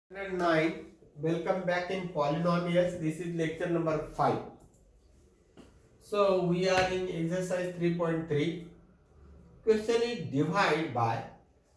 109. Welcome back in polynomials. This is lecture number 5. So we are in exercise 3.3. Question is divide by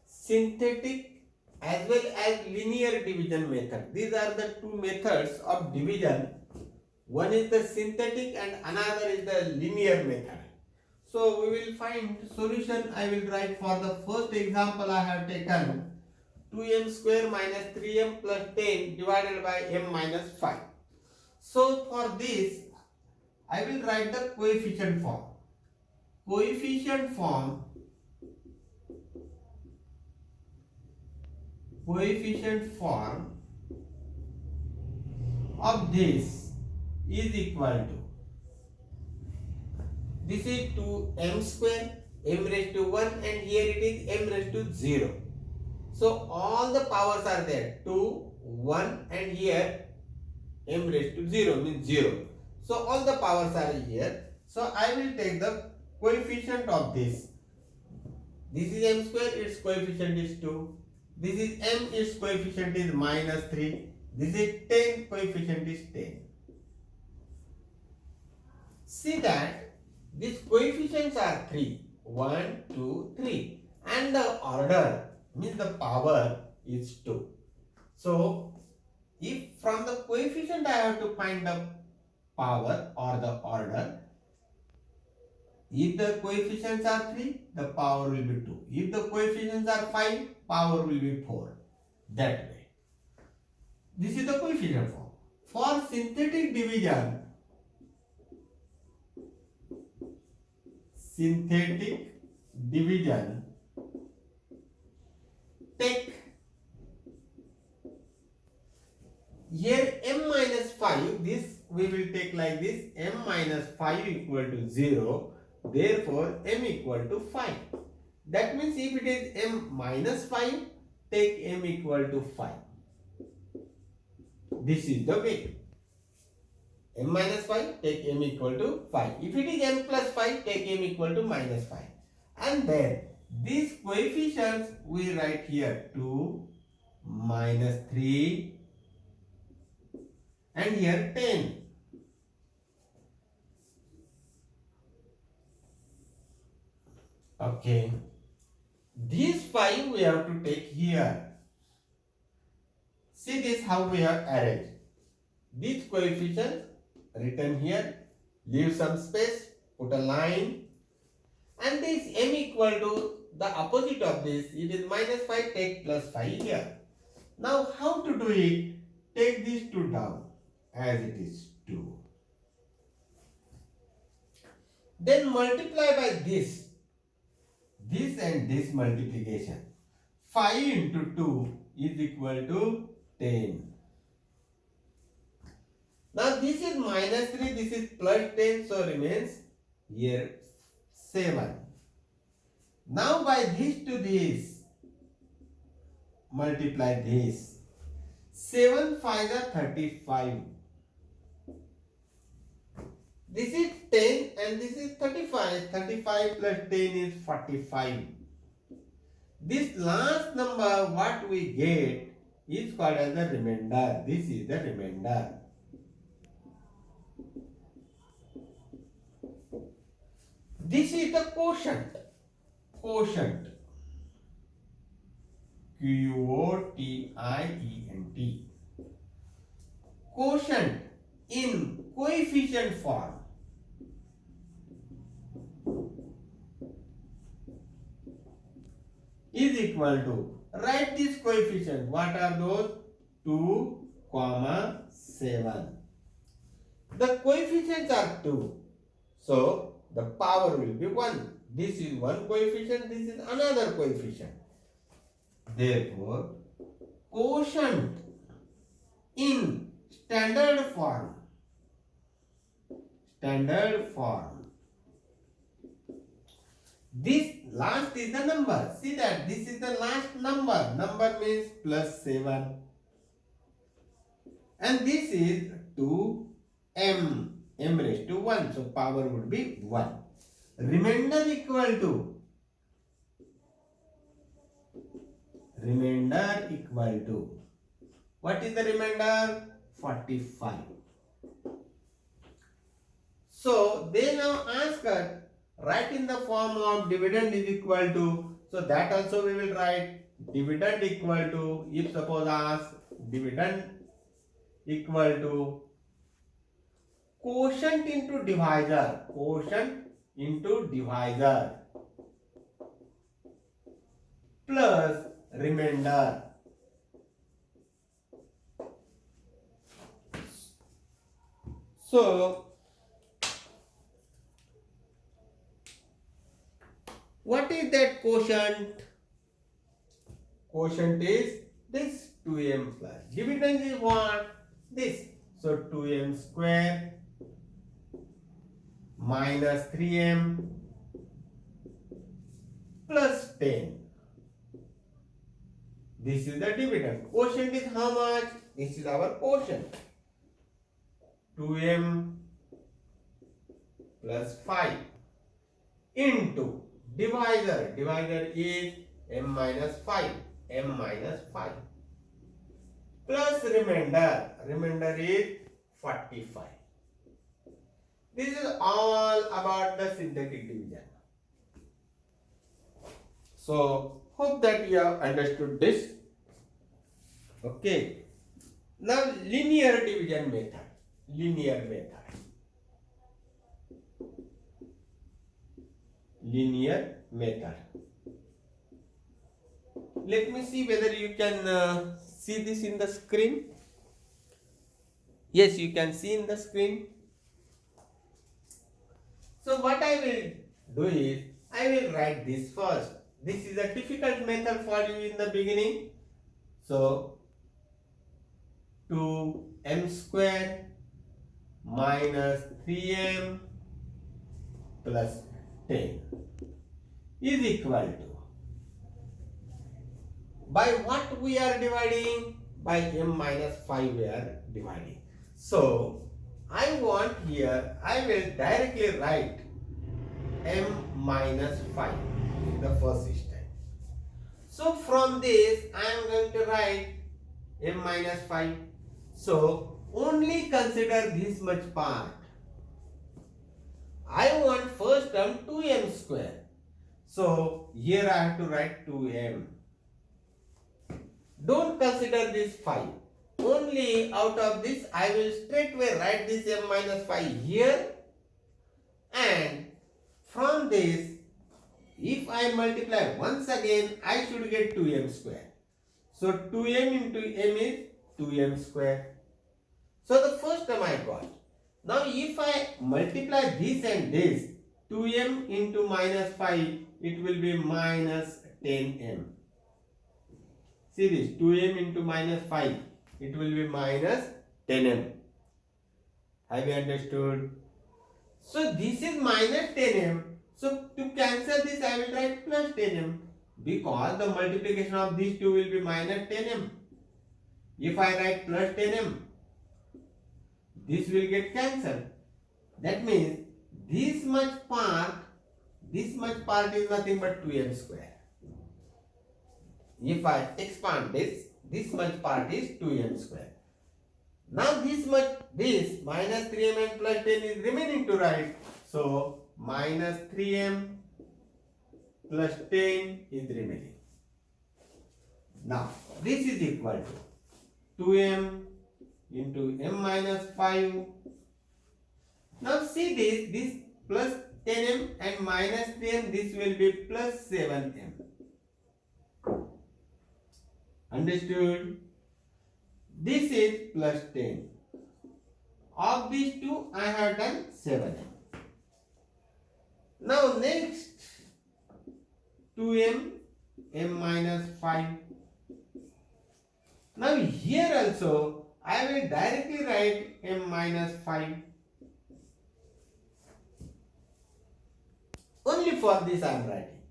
synthetic as well as linear division method. These are the two methods of division. One is the synthetic and another is the linear method. So we will find solution. I will write for the first example I have taken 2m square minus 3m plus 10 divided by m minus 5. So for this, I will write the coefficient form. Coefficient form, coefficient form of this is equal to, this is 2m square, m raised to 1 and here it is m raised to 0. So all the powers are there, 2, 1 and here m raised to 0 means 0. So all the powers are here. So I will take the coefficient of this. This is m square, its coefficient is 2. This is m, its coefficient is minus 3. This is 10, coefficient is 10. See that these coefficients are 3. 1, 2, 3. And the order means the power is 2. So if from the coefficient I have to find the power or the order, if the coefficients are 3, the power will be 2. If the coefficients are 5, power will be 4. That way. This is the coefficient form. For synthetic division, take here m minus 5, this we will take like this, m minus 5 equal to 0, therefore m equal to 5. That means if it is m minus 5, take m equal to 5. This is the way. M minus 5, take m equal to 5. If it is m plus 5, take m equal to minus 5. And then these coefficients we write here 2, minus 3 and here 10. Okay. These 5 we have to take here. See this how we have arranged. These coefficients written here, leave some space, put a line, and this m equal to the opposite of this, it is minus 5, take plus 5 here. Now how to do it? Take these 2 down as it is 2. Then multiply by this and this multiplication. 5 into 2 is equal to 10. Now this is minus 3, this is plus 10, so remains here 7. Now by this to this, multiply this. 7 5 are 35. This is 10 and this is 35. 35 plus 10 is 45. This last number what we get is called as the remainder. This is the remainder. This is the quotient. Quotient. Quotient. Quotient in coefficient form. Is equal to, write this coefficient. What are those? 2, 7. The coefficients are 2. So the power will be 1. This is one coefficient, this is another coefficient. Therefore, quotient in standard form. This last is the number. See that this is the last number. Number means plus 7. And this is 2m. M raised to 1. So power would be 1. Remainder equal to, What is the remainder? 45. So they now ask us, write in the form of dividend is equal to, so that also we will write dividend equal to, if suppose ask dividend equal to quotient into divisor, plus remainder. So what is that quotient? Quotient is this 2m plus dividend is what? This. So 2m square minus 3m plus 10. This is the dividend. Quotient is how much? This is our quotient. 2m plus 5 into divisor. Divisor is m minus 5. Plus remainder. Remainder is 45. This is all about the synthetic division. So, hope that you have understood this. Okay. Now, linear division method. Linear method. Let me see whether you can see this in the screen. Yes, you can see in the screen. So what I will do is, I will write this first. This is a difficult method for you in the beginning. So 2m square minus 3m plus 10 is equal to, by what we are dividing? By m minus 5 we are dividing. So I want here, I will directly write m minus 5 in the first step. So from this I am going to write m minus 5. So only consider this much part. I want first term 2m square. So here I have to write 2m. Don't consider this 5. Only out of this I will straightway write this m minus 5 here, and from this if I multiply once again I should get 2m square. So 2m into m is 2m square. So the first term I got. Now if I multiply this and this, 2m into minus 5, it will be minus 10m. See this, 2m into minus 5, it will be minus 10m. Have you understood? So this is minus 10m. So to cancel this I will write plus 10m, because the multiplication of these two will be minus 10m. If I write plus 10m, this will get cancelled. That means this much part is nothing but 2m square. If I expand this much part is 2m square. Now this minus 3m and plus 10 is remaining to write. So minus 3m plus 10 is remaining. Now this is equal to 2m into m minus 5. Now see this plus 10m and minus 10, this will be plus 7m. Understood? This is plus 10. Of these two I have done 7m. Now next 2m, m minus 5. Now here also I will directly write m minus 5. Only for this I am writing.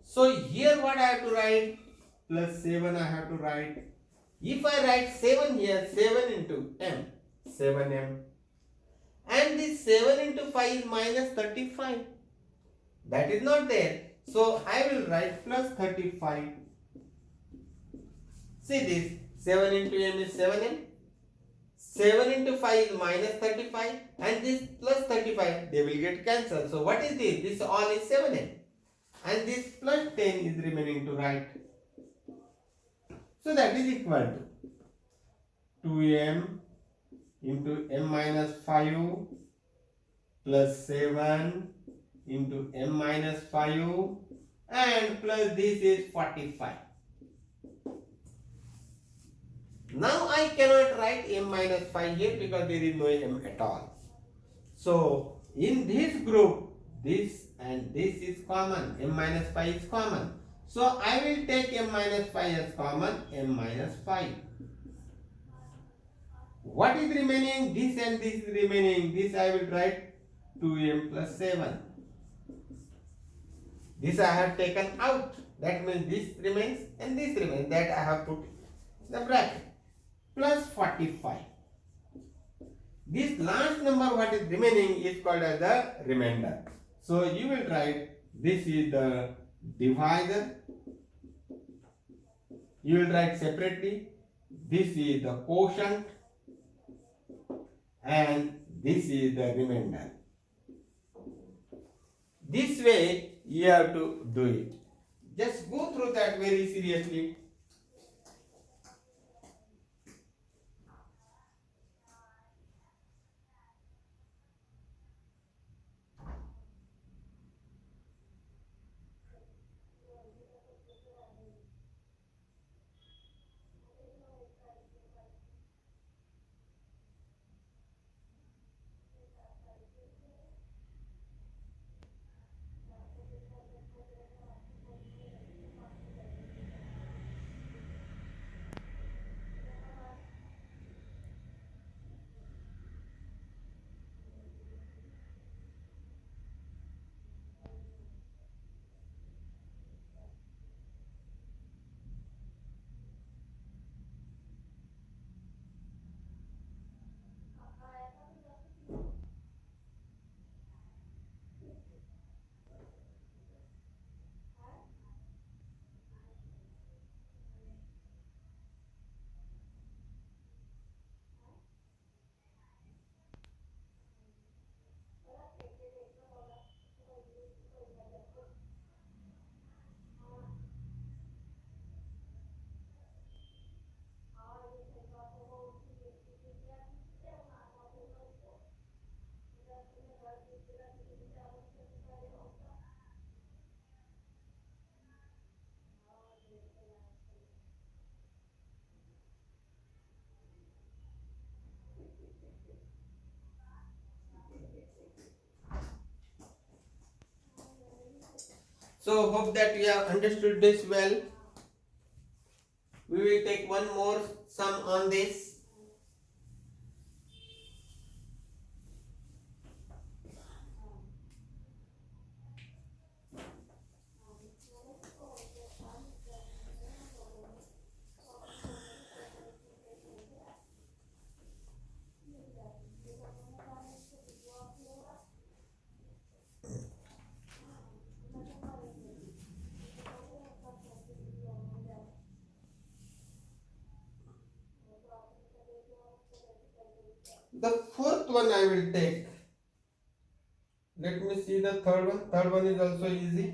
So here what I have to write? Plus 7 I have to write. If I write 7 here, 7 into m, 7m. And this 7 into 5 is minus 35. That is not there. So I will write plus 35. See this, 7 into m is 7m. 7 into 5 is minus 35 and this plus 35, they will get cancelled. So what is this? This all is 7m and this plus 10 is remaining to write. So that is equal to 2m into m minus 5 plus 7 into m minus 5 and plus this is 45. Now I cannot write m minus 5 here because there is no m at all. So in this group, this and this is common, m minus 5 is common. So I will take m minus 5 as common, m minus 5. What is remaining? This and this is remaining. This I will write 2m plus 7. This I have taken out. That means this remains and this remains. That I have put in the bracket. Plus 45. This last number what is remaining is called as the remainder. So you will write this is the divisor. You will write separately. This is the quotient and this is the remainder. This way you have to do it. Just go through that very seriously. So hope that you have understood this well. We will take one more sum on this. The fourth one I will take. Let me see the third one. Third one is also easy.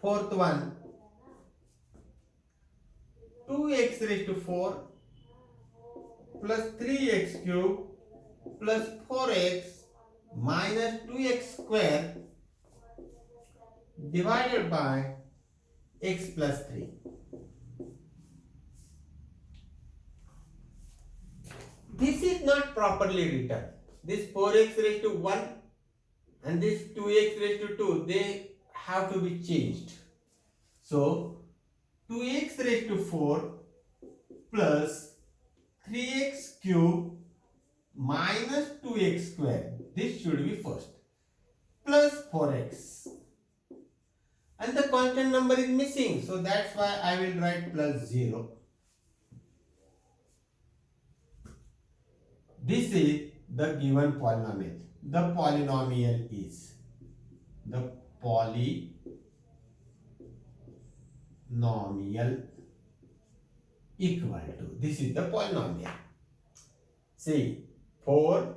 Fourth one. 2x raised to 4 plus 3x cube plus 4x minus 2x square divided by x plus 3. This is not properly written. This 4x raised to 1 and this 2x raised to 2, they have to be changed. So 2x raised to 4 plus 3x cube minus 2x square. This should be first. Plus 4x. And the constant number is missing. So that's why I will write plus 0. This is the given polynomial. The polynomial is the polynomial polynomial equal to, this is the polynomial. See, 4,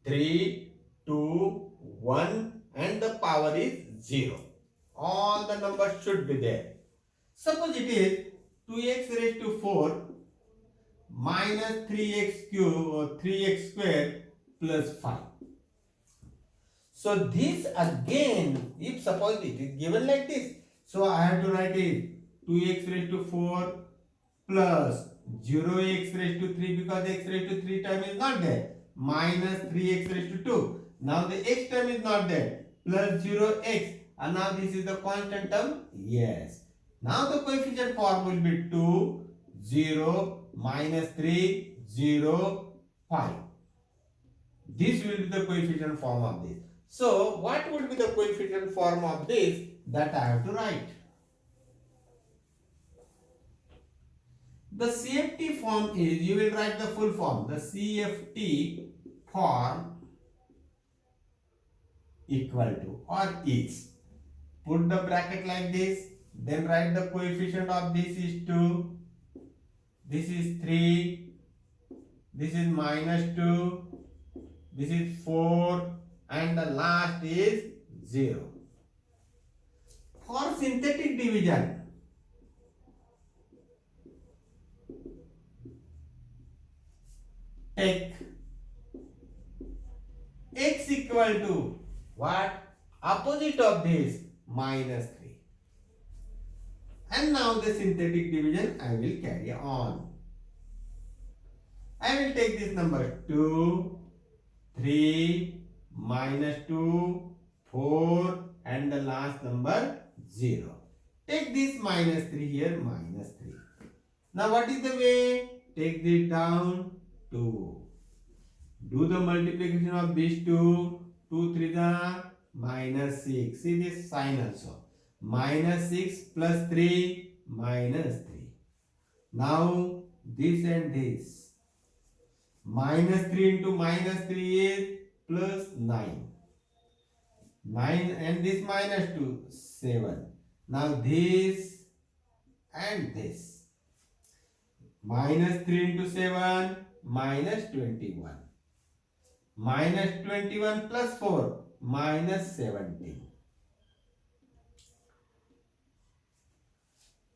3, 2, 1 and the power is 0. All the numbers should be there. Suppose it is 2x raised to 4 minus 3x cube or 3x square plus 5. So this again, if suppose it is given like this, so I have to write it 2x raised to 4 plus 0x raised to 3 because x raised to 3 term is not there, minus 3x raised to 2. Now the x term is not there, plus 0x, and now this is the constant term, yes. Now the coefficient form will be 2, 0, minus 3, 0, 5. This will be the coefficient form of this. So what would be the coefficient form of this, that I have to write. The CFT form is, you will write the full form. The CFT form equal to or is. Put the bracket like this. Then write the coefficient of this is 2. This is 3. This is minus 2. This is 4. And the last is 0. For synthetic division, take x equal to what? Opposite of this, minus 3. And now the synthetic division I will carry on. I will take this number 2, 3, minus 2, 4 and the last number 0. Take this minus 3 here, minus 3. Now what is the way? Take this down, 2. Do the multiplication of these two. 2 3 are minus 6. See this sign also. Minus 6 plus 3, minus 3. Now this and this. Minus 3 into minus 3 is plus 9. 9 and this minus 2, 7. Now this and this. Minus 3 into 7, minus 21. Minus 21 plus 4, minus 17.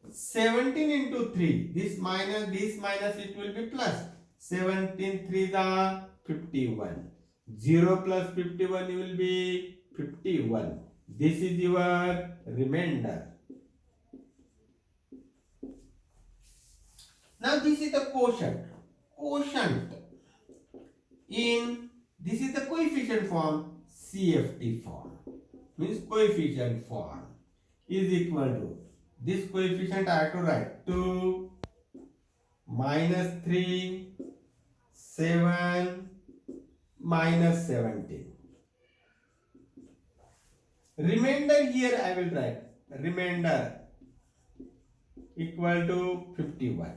17 into 3, this minus, it will be plus. 17 3 are 51. 0 plus 51 will be 51. This is your remainder. Now this is the quotient. Quotient in, this is the coefficient form, CFT form. Means coefficient form is equal to, this coefficient I have to write 2, minus 3, 7, minus 17. Remainder here I will write, remainder equal to 51.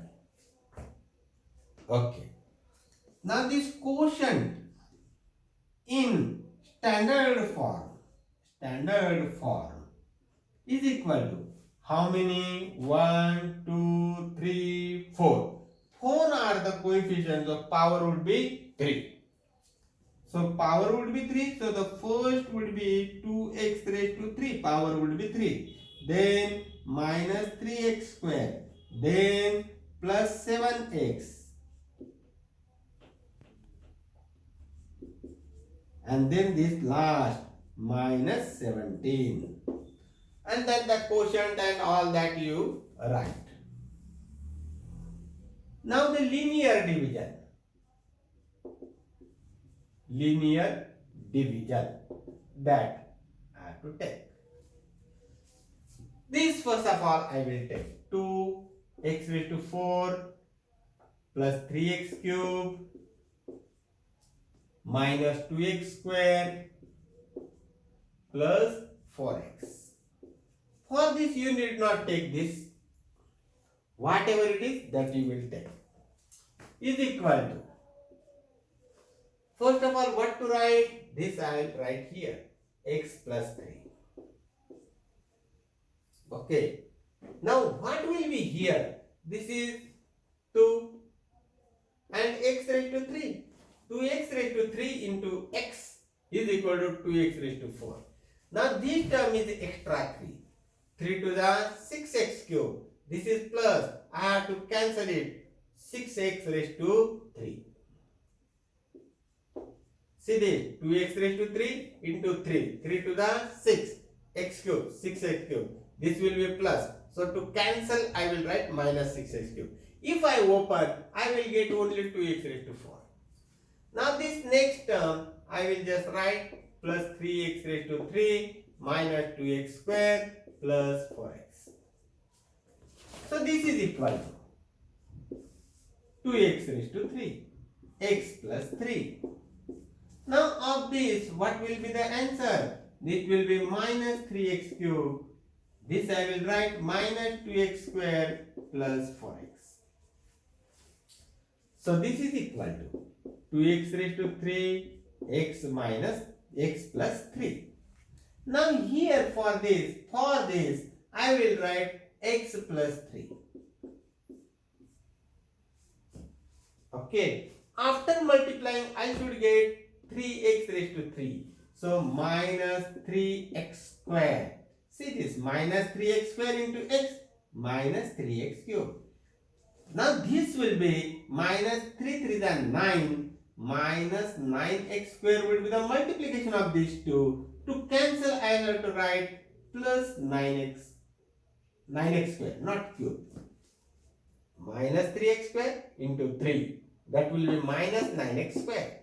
Okay. Now this quotient in standard form is equal to how many? 1, 2, 3, 4. 4 are the coefficients, so power would be 3. So power would be 3. So the first would be 2x raised to 3. Power would be 3. Then minus 3x square. Then plus 7x. And then this last minus 17. And then the quotient and all that you write. Now the linear division. Linear division that I have to take. This first of all I will take 2x raised to 4 plus 3x cube minus 2x square plus 4x. For this you need not take this. Whatever it is that you will take is equal to. First of all, what to write? This I will write here. X plus 3. Okay. Now what will be here? This is 2 and x raised to 3. 2x raised to 3 into x is equal to 2x raised to 4. Now this term is extra 3. 3 to the 6x cube. This is plus. I have to cancel it. 6x raised to 3. See this. 2x raised to 3 into 3. 3 to the 6. X cube. 6x cube. This will be plus. So to cancel, I will write minus 6x cube. If I open, I will get only 2x raised to 4. Now this next term, I will just write plus 3x raised to 3 minus 2x square plus 4x. So this is equal to 2x raised to 3, x plus 3. Now of this, what will be the answer? This will be minus 3x cube. This I will write minus 2x square plus 4x. So this is equal to 2x raised to 3, x minus x plus 3. Now here for this, I will write x plus 3. Okay. After multiplying, I should get 3x raised to 3. So minus 3x square. See this, minus 3x square into x minus 3x cube. Now this will be minus 3 3 is 9 minus 9x square will be the multiplication of these two. To cancel, I have to write plus 9x square, not cube. Minus 3x square into 3. That will be minus 9x square.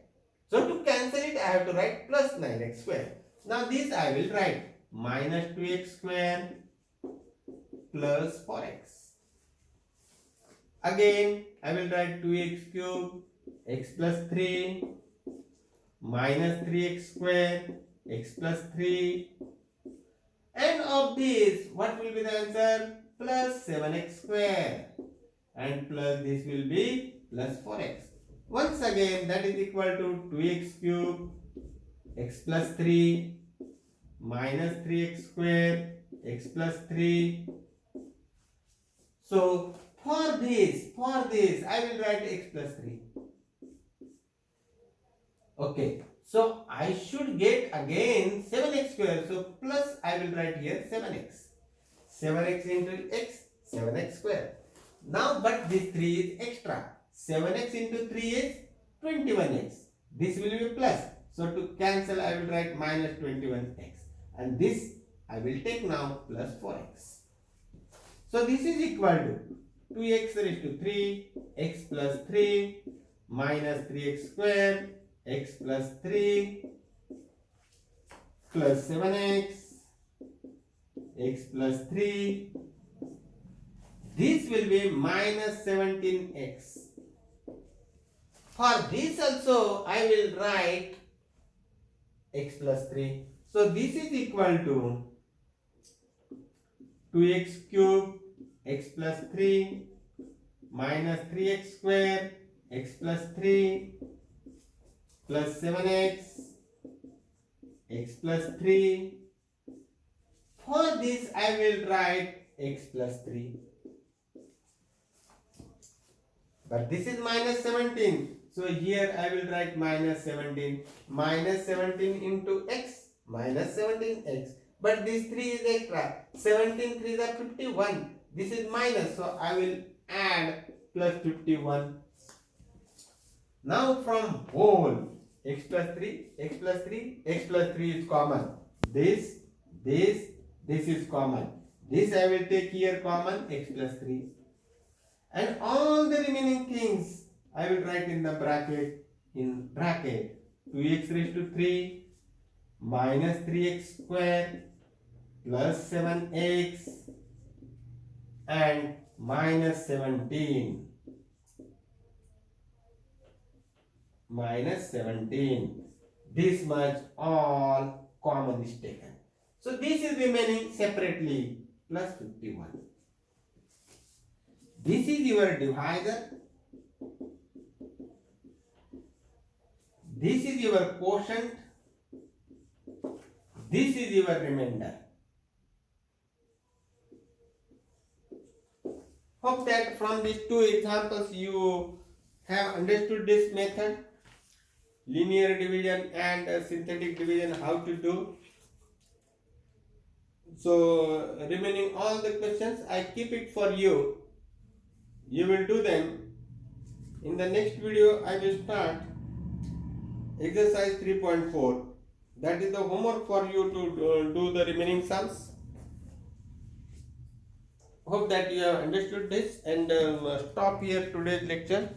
So to cancel it, I have to write plus 9x square. Now this I will write minus 2x square plus 4x. Again, I will write 2x cube, x plus 3, minus 3x square, x plus 3. And of this, what will be the answer? Plus 7x square. And plus this will be plus 4x. Once again, that is equal to 2x cube, x plus 3, minus 3x square, x plus 3. So, for this, I will write x plus 3. Okay. So, I should get again 7x square. So, plus I will write here 7x. 7x into x, 7x square. Now, but this 3 is extra. 7x into 3 is 21x. This will be plus. So, to cancel, I will write minus 21x. And this I will take now plus 4x. So, this is equal to 2x raised to 3, x plus 3, minus 3x square, x plus 3, plus 7x, x plus 3. This will be minus 17x. For this also, I will write x plus 3. So, this is equal to 2x cube, x plus 3, minus 3x square, x plus 3, plus 7x, x plus 3. For this, I will write x plus 3. But this is minus 17. So, here I will write minus 17. Minus 17 into x, minus 17x. But this 3 is extra. 17 3 is 51. This is minus. So, I will add plus 51. Now, from whole, x plus 3, x plus 3, x plus 3 is common. This is common. This I will take here common, x plus 3. And all the remaining things I will write in the bracket, 2x raised to 3 minus 3x square plus 7x and minus 17. Minus 17. This much all common is taken. So this is remaining separately plus 51. This is your divisor. This is your quotient. This is your remainder. Hope that from these two examples you have understood this method, linear division and synthetic division, how to do. So remaining all the questions I keep it for you. You will do them. In the next video I will start exercise 3.4. That is the homework for you to do the remaining sums. Hope that you have understood this, and stop here today's lecture.